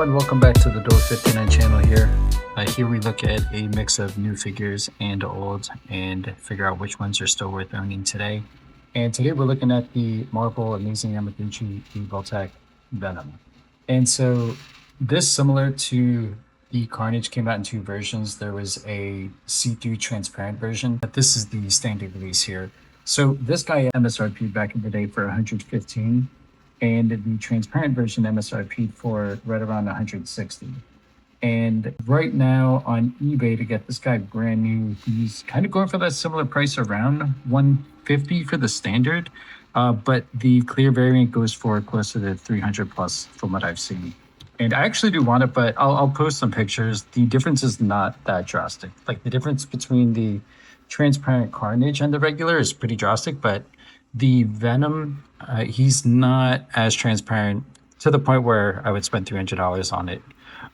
everyone, welcome back to the Door 59 channel here. Here we look at a mix of new figures and old and figure out which ones are still worth owning today. And today we're looking at the Marvel Amazing Yamaguchi Revoltech Venom. And so this, similar to the Carnage, came out in two versions. There was a see-through transparent version, but this is the standard release here. So this guy MSRP back in the day for 115, and the transparent version MSRP for right around 160. And right now on eBay, to get this guy brand new, he's kind of going for that similar price, around 150 for the standard, but the clear variant goes for closer to 300 plus from what I've seen. And I actually do want it, but I'll post some pictures. The difference is not that drastic. Like, the difference between the transparent Carnage and the regular is pretty drastic, but the Venom, he's not as transparent to the point where I would spend $300 on it.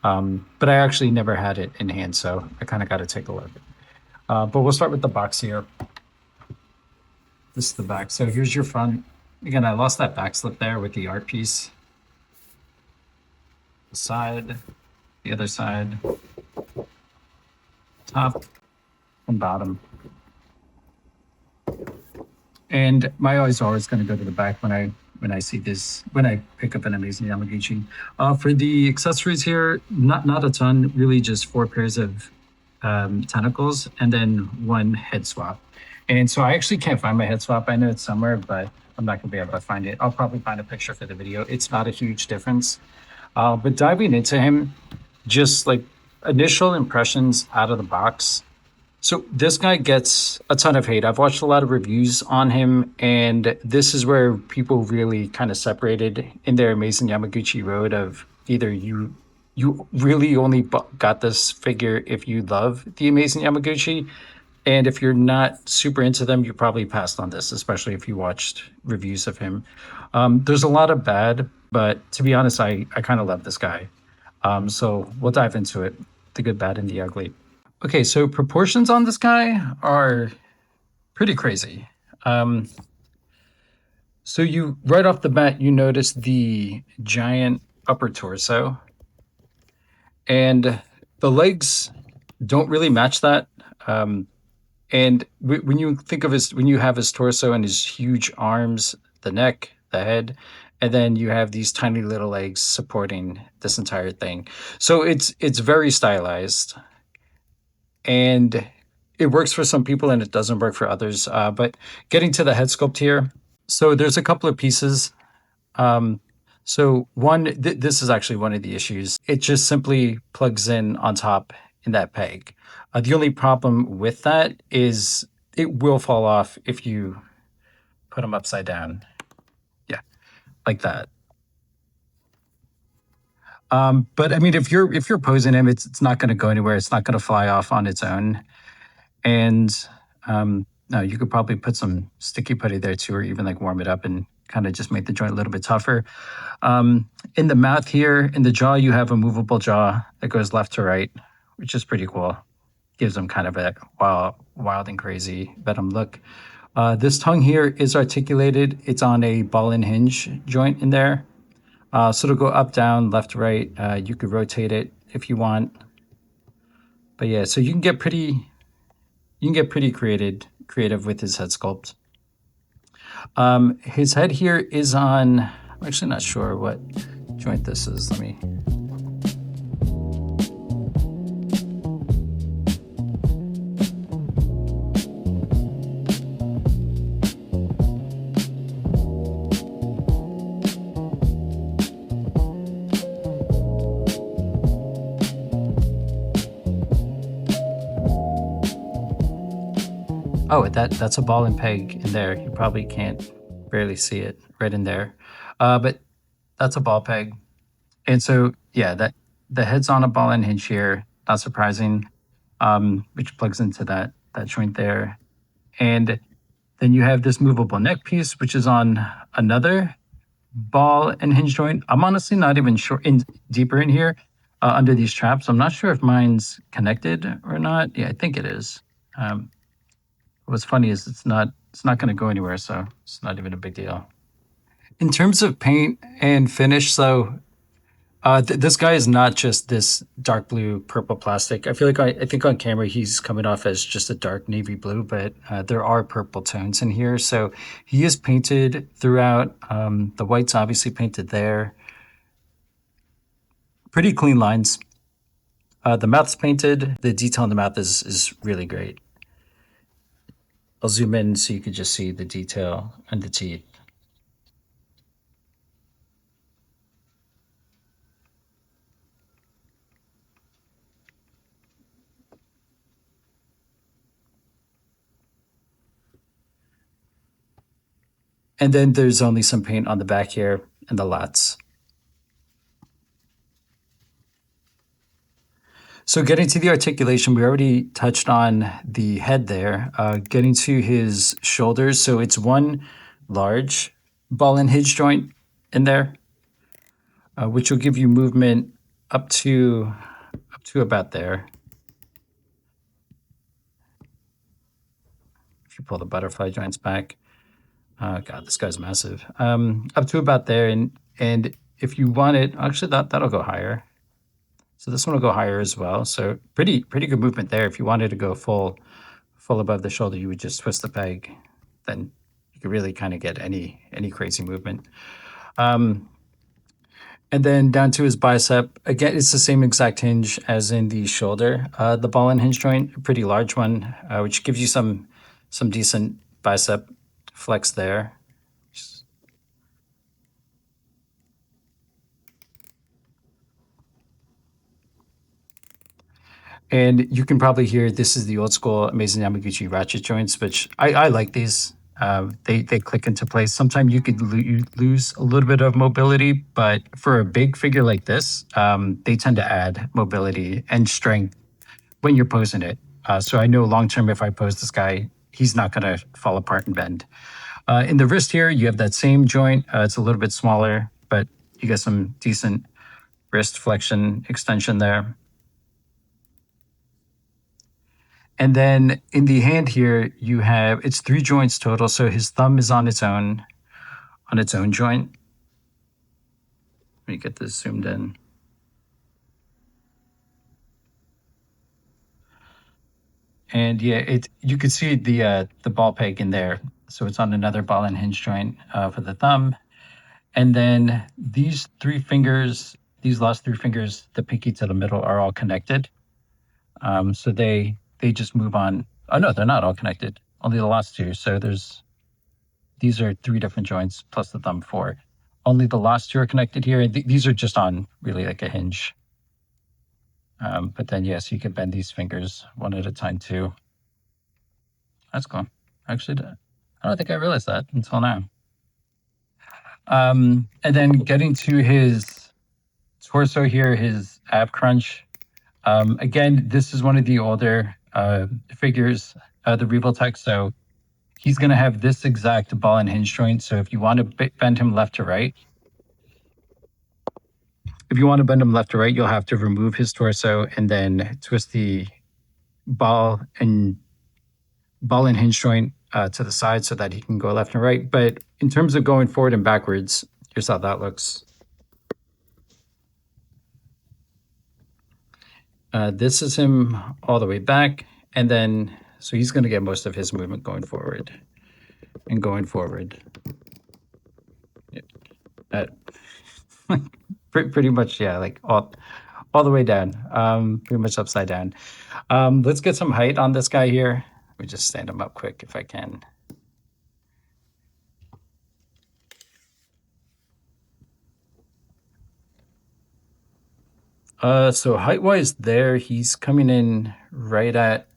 But I actually never had it in hand, so I kind of got to take a look. But we'll start with the box here. This is the back. So here's your front. Again, I lost that back slip there with the art piece. The side, the other side, top and bottom. And my eyes are always going to go to the back when I see this, when I pick up an Amazing Yamaguchi. For the accessories here, not a ton, really just 4 pairs of tentacles and then 1 head swap. And so I actually can't find my head swap. I know it's somewhere, but I'm not going to be able to find it. I'll probably find a picture for the video. It's not a huge difference. But diving into him, just like initial impressions out of the box. So this guy gets a ton of hate. I've watched a lot of reviews on him, and this is where people really kind of separated in their Amazing Yamaguchi road of either you really only got this figure if you love the Amazing Yamaguchi, and if you're not super into them, you probably passed on this, especially if you watched reviews of him. There's a lot of bad, but to be honest, I kind of love this guy. So we'll dive into it, the good, bad, and the ugly. Okay, so proportions on this guy are pretty crazy. So you, right off the bat, you notice the giant upper torso, and the legs don't really match that. And when you think of when you have his torso and his huge arms, the neck, the head, and then you have these tiny little legs supporting this entire thing. So it's very stylized. And it works for some people and it doesn't work for others. But getting to the head sculpt here, so there's a couple of pieces. So one, this is actually one of the issues. It just simply plugs in on top in that peg. The only problem with that is it will fall off if you put them upside down. Yeah, like that. But I mean, if you're posing him, it's not going to go anywhere. It's not going to fly off on its own. And no, you could probably put some sticky putty there too, or even like warm it up and kind of just make the joint a little bit tougher. In the mouth here, in the jaw, you have a movable jaw that goes left to right, which is pretty cool. Gives them kind of a wild and crazy Venom look. This tongue here is articulated. It's on a ball and hinge joint in there. So it'll go up, down, left, right. You could rotate it if you want. But yeah, so you can get pretty creative with his head sculpt. His head here is on, I'm actually not sure what joint this is. Let me. Oh, that's a ball and peg in there. You probably can't barely see it right in there. But that's a ball peg. And so, yeah, that the head's on a ball and hinge here. Not surprising, which plugs into that joint there. And then you have this movable neck piece, which is on another ball and hinge joint. I'm honestly not even sure, deeper in here under these traps. I'm not sure if mine's connected or not. Yeah, I think it is. What's funny is it's not going to go anywhere, so it's not even a big deal. In terms of paint and finish, so This guy is not just this dark blue purple plastic. I feel like I think on camera he's coming off as just a dark navy blue, but there are purple tones in here. So he is painted throughout. The white's obviously painted there. Pretty clean lines. The mouth's painted. The detail in the mouth is really great. I'll zoom in so you could just see the detail and the teeth. And then there's only some paint on the back here and the lats. So getting to the articulation, we already touched on the head there. Getting to his shoulders, so it's one large ball and hinge joint in there, which will give you movement up to about there. If you pull the butterfly joints back, God, this guy's massive. Up to about there, and if you want it, actually that'll go higher. So this one will go higher as well. So pretty good movement there. If you wanted to go full above the shoulder, you would just twist the peg. Then you could really kind of get any crazy movement. And then down to his bicep, again, it's the same exact hinge as in the shoulder. The ball and hinge joint, a pretty large one, which gives you some decent bicep flex there. And you can probably hear this is the old school Amazing Yamaguchi ratchet joints, which I like these. They click into place. Sometimes you could lose a little bit of mobility, but for a big figure like this, they tend to add mobility and strength when you're posing it. So I know long term, if I pose this guy, he's not going to fall apart and bend. In the wrist here, you have that same joint. It's a little bit smaller, but you get some decent wrist flexion extension there. And then in the hand here, you have, it's 3 joints total. So his thumb is on its own joint. Let me get this zoomed in. And yeah, you can see the ball peg in there. So it's on another ball and hinge joint for the thumb. And then these 3 fingers, these last 3 fingers, the pinky to the middle, are all connected. So they just move on. Oh no, they're not all connected. Only the last 2. So these are 3 different joints plus the thumb 4. Only the last 2 are connected here. And these are just on really like a hinge. But then yes, you can bend these fingers one at a time too. That's cool. Actually, I don't think I realized that until now. And then getting to his torso here, his ab crunch. Again, this is one of the older figures, the Revoltech. So he's going to have this exact ball and hinge joint. So if you want to bend him left to right, you'll have to remove his torso and then twist the ball and hinge joint to the side so that he can go left and right. But in terms of going forward and backwards, here's how that looks. This is him all the way back. And then, so he's going to get most of his movement going forward and going forward. Pretty much, yeah, like all the way down, pretty much upside down. Let's get some height on this guy here. Let me just stand him up quick if I can. So height-wise there, he's coming in right at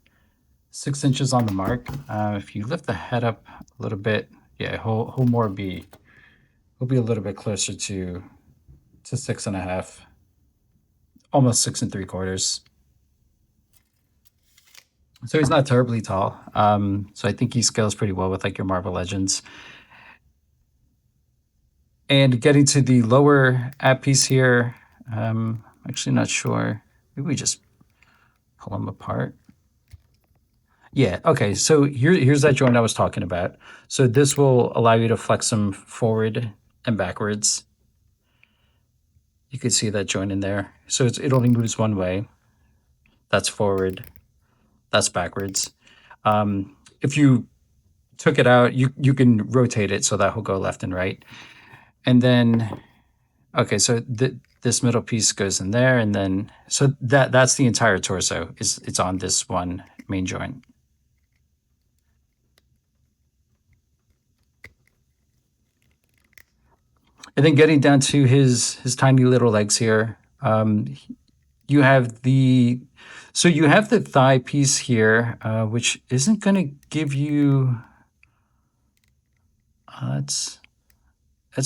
6 inches on the mark. If you lift the head up a little bit, yeah, he'll be a little bit closer to 6.5, almost 6 3/4. So he's not terribly tall. So I think he scales pretty well with like your Marvel Legends. And getting to the lower ab piece here, I'm actually not sure. Maybe we just pull them apart. Yeah, okay, so here's that joint I was talking about. So this will allow you to flex them forward and backwards. You could see that joint in there. So it only moves one way. That's forward. That's backwards. If you took it out, you can rotate it so that will go left and right. And then, okay, so this middle piece goes in there, and then so that's the entire torso. It's on this one main joint. And then getting down to his tiny little legs here, you have the thigh piece here, which isn't going to give you. It's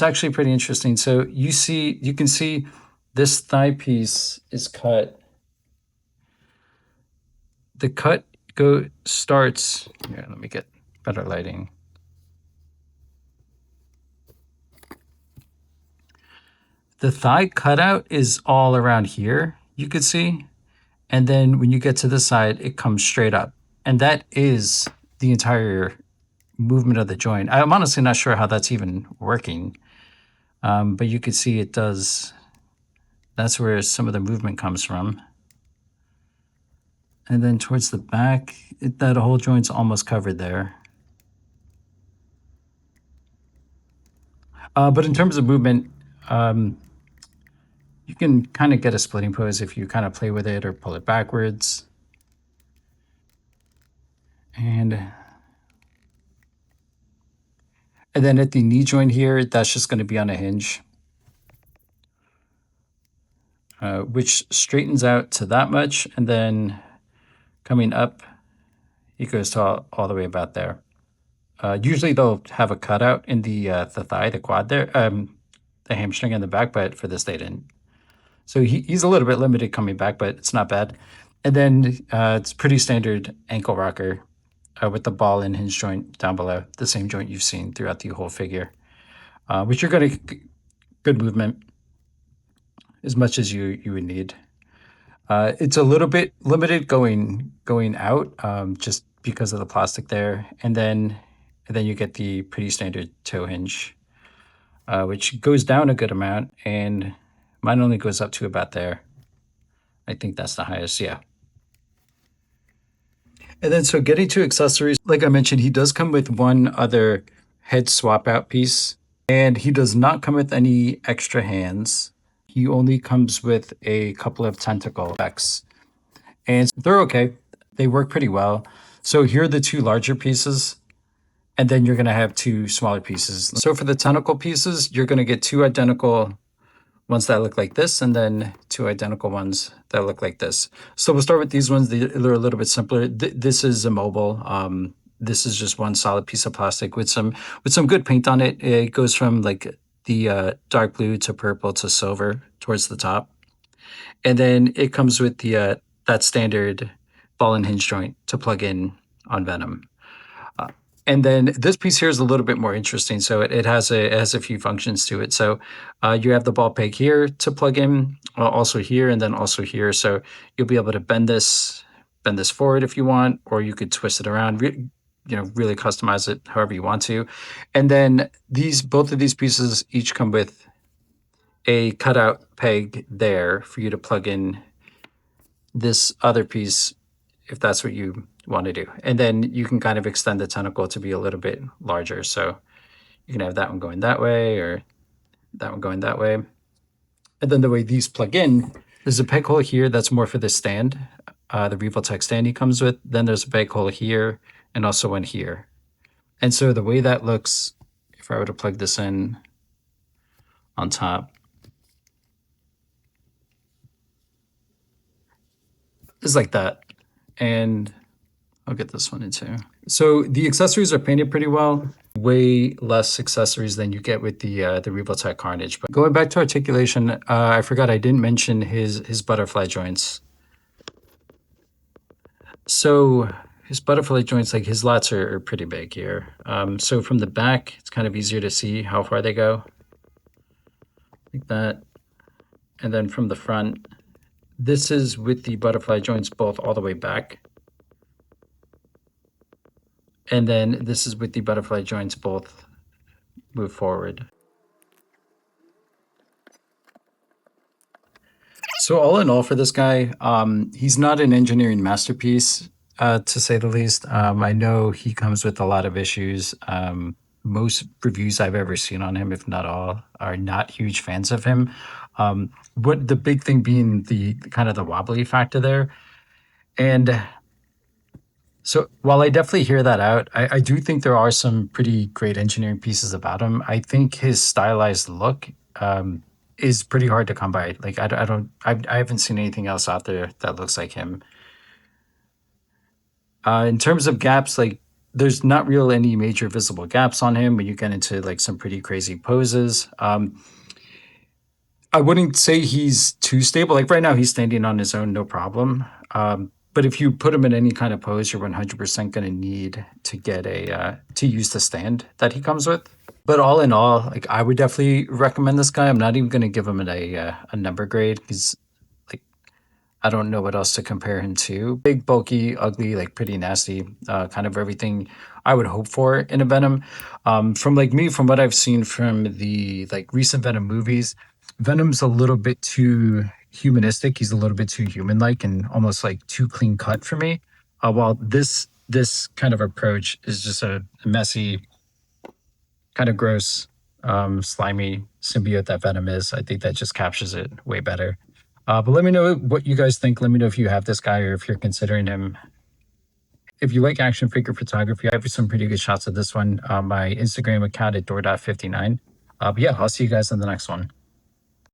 actually pretty interesting. So you can see this thigh piece is cut. The cut starts here. Let me get better lighting. The thigh cutout is all around here, you could see. And then when you get to this side, it comes straight up. And that is the entire movement of the joint. I'm honestly not sure how that's even working. But you could see it does. That's where some of the movement comes from. And then towards the back, that whole joint's almost covered there. But in terms of movement, you can kind of get a splitting pose if you kind of play with it or pull it backwards. And then at the knee joint here, that's just going to be on a hinge, which straightens out to that much. And then coming up, it goes to all the way about there. Usually they'll have a cutout in the thigh, the quad there, the hamstring in the back, but for this they didn't. So he's a little bit limited coming back, but it's not bad. And then it's pretty standard ankle rocker with the ball and hinge joint down below, the same joint you've seen throughout the whole figure, which you're going to good movement as much as you would need. It's a little bit limited going out just because of the plastic there, and then you get the pretty standard toe hinge, which goes down a good amount, and mine only goes up to about there. I think that's the highest, yeah. And then so getting to accessories, like I mentioned, he does come with one other head swap out piece, and he does not come with any extra hands. He only comes with a couple of tentacle effects, and they're okay. They work pretty well. So here are the two larger pieces, and then you're going to have two smaller pieces. So for the tentacle pieces, you're going to get two identical ones that look like this, and then two identical ones that look like this. So we'll start with these ones. They're a little bit simpler. This is immobile. This is just one solid piece of plastic with some good paint on it. It goes from like the dark blue to purple to silver towards the top, and then it comes with the that standard ball and hinge joint to plug in on Venom. And then this piece here is a little bit more interesting. So it has a few functions to it. So you have the ball peg here to plug in, also here, and then also here. So you'll be able to bend this forward if you want, or you could twist it around. Really customize it however you want to. And then both of these pieces each come with a cutout peg there for you to plug in this other piece if that's what you want to do. And then you can kind of extend the tentacle to be a little bit larger. So you can have that one going that way or that one going that way. And then the way these plug in, there's a peg hole here that's more for the stand, the Revoltech stand he comes with. Then there's a peg hole here and also one here. And so the way that looks, if I were to plug this in on top, is like that. And I'll get this one in too. So the accessories are painted pretty well. Way less accessories than you get with the Revoltech Carnage. But going back to articulation, I forgot I didn't mention his butterfly joints. So his butterfly joints, like his lats are pretty big here. So from the back, it's kind of easier to see how far they go. Like that. And then from the front, this is with the butterfly joints both all the way back. And then this is with the butterfly joints both move forward. So all in all, for this guy, he's not an engineering masterpiece, to say the least. I know he comes with a lot of issues. Most reviews I've ever seen on him, if not all, are not huge fans of him. What the big thing being the kind of the wobbly factor there, and so while I definitely hear that out, I do think there are some pretty great engineering pieces about him. I think his stylized look is pretty hard to come by. Like I don't, I haven't seen anything else out there that looks like him. In terms of gaps, like there's not real any major visible gaps on him when you get into like some pretty crazy poses. I wouldn't say he's too stable. Like right now, he's standing on his own, no problem. But if you put him in any kind of pose, you're 100% going to need to get to use the stand that he comes with. But all in all, like I would definitely recommend this guy. I'm not even going to give him a number grade because like I don't know what else to compare him to. Big, bulky, ugly, like pretty nasty, kind of everything I would hope for in a Venom. From like me, from what I've seen from the like recent Venom movies, Venom's a little bit too humanistic. He's a little bit too human-like and almost like too clean cut for me. While this kind of approach is just a messy, kind of gross, slimy symbiote that Venom is. I think that just captures it way better. But let me know what you guys think. Let me know if you have this guy or if you're considering him. If you like action figure photography, I have some pretty good shots of this one on my Instagram account at door.59. But yeah, I'll see you guys in the next one.